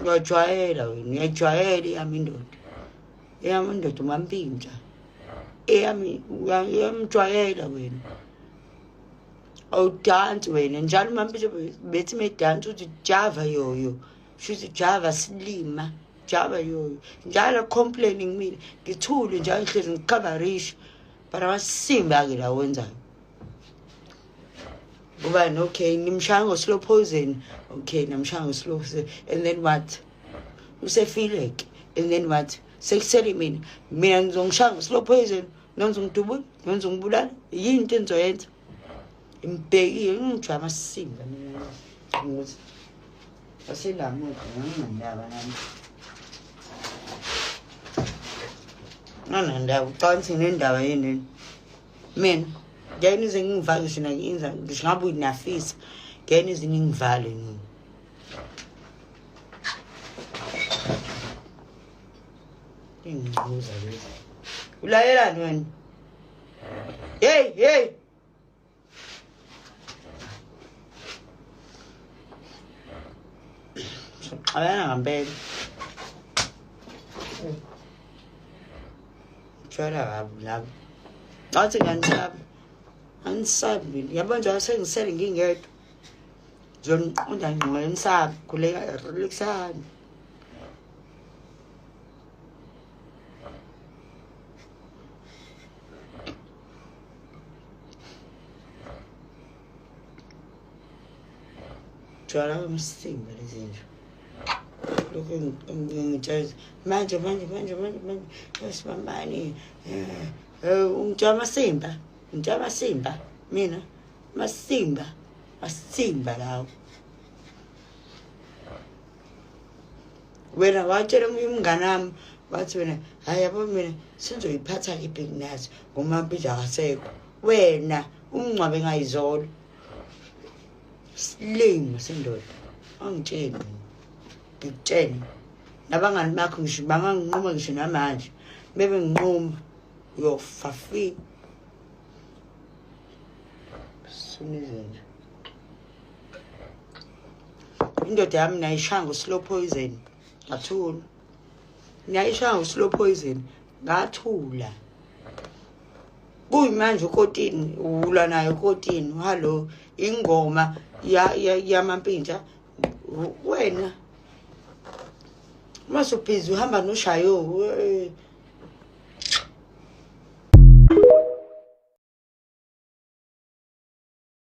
Uyajwayela wena, uyajwayela iyami indoda. Eyami indoda Mapintsha. Eyami uyamjwayela wena. Awudansi wena njalo Mapintsha bethi medansi uthi java yoyo. Shuthi java silima, java yoyo. Njalo complaining mina, ngithule njalo ngihlezi ngikhavarish. Para masimba ke la wenzayo. Ubani okay, nimshaya ngo-slow poison. Okay, namshaya ngo-slow poison. And then what? Usefileke. And then what? Sekusele mina ngizongishaya ngo-slow poison. Nongizongidubula, nongizongibulala. Yini into enizoyenza? Imbhekile ngijwa amasimba mina. Ngokuthi aselamude nginandaba nami. Nginandaba ucansi nendaba yini? Mina ngeke nize ngivale shina nginza ngishabu inafisa. Ngeke nize ngivale nini. Ingquza lezi. Ulayelani wena? Hey. Abana ngempela. Jwala labo. Ngathi ngiyanisaba. Angisabi. Yabona nje sengisele ngingedwa. Zonqonda ngqola nisaba khuleka relaxani. Jwala umsimba lezinto. Lokhu ngitshela manje yasimamani ungijama simba mina masimba lawo wena watshela umngane wami wathi wena hayi yabo mina sizoyiphatha ke business ngoMapintsha akasekho wena umncwabe ngayizolo silima sendoda angitsheni ngikutshene nabangani bakho ngisho banganginquma ngisho namanje bebe nginquma uyofafi sunizenje indoda yami nayishaya ngo-slow poison ngathula nayishaya ngo-slow poison ngathula kuyimanje ukotini ulwa nayo ukotini hallo ingoma yaMapintsha wena masuphizi uhamba noshayo